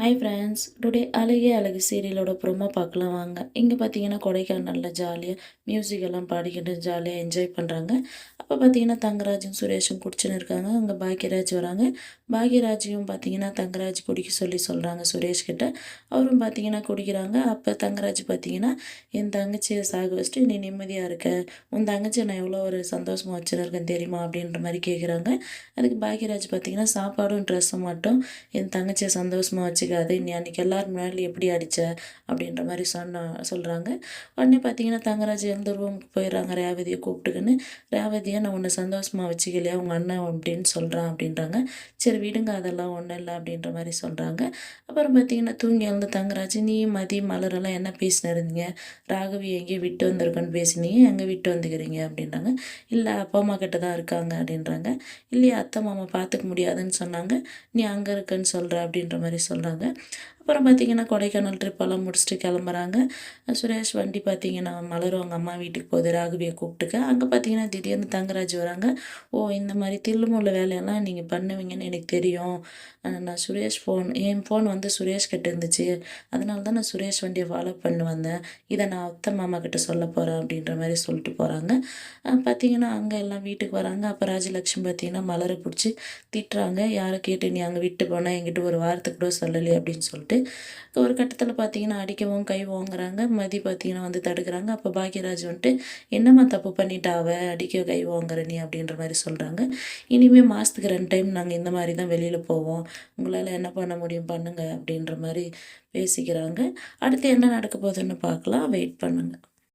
Hi friends, today அழகே அழகு சீரியலோட promo பார்க்கலாம் வாங்க. இங்கே பார்த்தீங்கன்னா கொடைக்கானலில் ஜாலியாக மியூசிக் எல்லாம் பாடிக்கிட்டு ஜாலியாக என்ஜாய் பண்ணுறாங்க. அப்போ பார்த்தீங்கன்னா தங்கராஜும் சுரேஷும் குடிச்சுன்னு இருக்காங்க. அங்கே பாக்யராஜ் வராங்க. பாக்யராஜையும் பார்த்தீங்கன்னா தங்கராஜ் குடிக்க சொல்கிறாங்க சுரேஷ் கிட்ட. அவரும் பார்த்தீங்கன்னா குடிக்கிறாங்க. அப்போ தங்கராஜ் பார்த்தீங்கன்னா என் தங்கச்சியை சாக வச்சுட்டு நீ நிம்மதியாக இருக்க, உன் தங்கச்சியை நான் எவ்வளோ ஒரு சந்தோஷமாக வச்சுருக்கேன் தெரியுமா அப்படின்ற மாதிரி கேட்குறாங்க. அதுக்கு பாக்யராஜ் பார்த்தீங்கன்னா சாப்பாடும் ட்ரெஸ்ஸும் மட்டும் என் தங்கச்சியை சந்தோஷமாக வச்சுக்காது, நீ அன்றைக்கி எல்லாரும் முன்னாடி எப்படி அடித்த அப்படின்ற மாதிரி சொல்கிறாங்க. உடனே பார்த்தீங்கன்னா தங்கராஜ் எந்த ரூமுக்கு போயிடுறாங்க ரேவதியை கூப்பிட்டுக்குன்னு. ரேவதியை நான் உன்னை சந்தோஷமாக வச்சுக்கலையா உங்கள் அண்ணன் அப்படின்னு சொல்கிறான் அப்படின்றாங்க. சரி விடுங்க அதெல்லாம் ஒன்றும் இல்லை அப்படின்ற மாதிரி சொல்கிறாங்க. அப்புறம் பார்த்தீங்கன்னா தூங்கி எழுந்த தங்கராஜ் நீ மதி மலரெல்லாம் என்ன பேசினு இருந்தீங்க, ராகவி எங்கேயும் விட்டு வந்திருக்கோன்னு பேசினீங்க, எங்கே விட்டு வந்துக்கிறீங்க அப்படின்றாங்க. இல்லை அப்பா அம்மா கிட்ட தான் இருக்காங்க அப்படின்றாங்க. இல்லையா அத்தை மாமா பார்த்துக்க முடியாதுன்னு சொன்னாங்க, நீ அங்கே இருக்கன்னு சொல்கிற அப்படின்ற மாதிரி சொல்கிறாங்க. அப்புறம் பார்த்தீங்கன்னா கொடைக்கானல் ட்ரிப்பெல்லாம் முடிச்சுட்டு கிளம்புறாங்க. சுரேஷ் வண்டி பார்த்தீங்கன்னா மலரும் அவங்க அம்மா வீட்டுக்கு போகுது ராகவியை கூப்பிட்டுக்க. அங்கே பார்த்தீங்கன்னா திடீர்னு தங்கராஜ் வராங்க. ஓ இந்த மாதிரி தில்லுமுள்ள வேலையெல்லாம் நீங்கள் பண்ணுவீங்கன்னு எனக்கு தெரியும். நான் என் ஃபோன் வந்து சுரேஷ் கிட்ட இருந்துச்சு, அதனால தான் நான் சுரேஷ் வண்டியை ஃபாலோ பண்ணி வந்தேன். இதை நான் அத்தை மாமா கிட்ட சொல்ல போகிறேன் அப்படின்ற மாதிரி சொல்லிட்டு போகிறாங்க. பார்த்தீங்கன்னா அங்கே எல்லாம் வீட்டுக்கு வராங்க. அப்போ ராஜலக்ஷ்மி பார்த்தீங்கன்னா மலரை பிடிச்சி திட்டுறாங்க. யாரை கேட்டு நீ அங்கே விட்டு போனால் என்கிட்ட ஒரு வார்த்தை கூட சொல்லலையே அப்படின்னு சொல்லிட்டு. ஒரு கட்டத்தில் பார்த்தீங்கன்னா அடிக்கவும் கை வாங்குறாங்க. மதி பார்த்தீங்கன்னா வந்து தடுக்கிறாங்க. அப்போ பாக்யராஜ் வந்துட்டு என்னம்மா தப்பு பண்ணிட்டா அவ அடிக்க கை வாங்குற நீ அப்படின்ற மாதிரி சொல்கிறாங்க. இனிமேல் மாதத்துக்கு 2 டைம் நாங்கள் இந்த மாதிரி தான் வெளியில் போவோம், உங்களால் என்ன பண்ண முடியும் பண்ணுங்க அப்படின்ற மாதிரி பேசிக்கிறாங்க. அடுத்து என்ன நடக்க போகுதுன்னு பார்க்கலாம், வெயிட் பண்ணுங்கள்.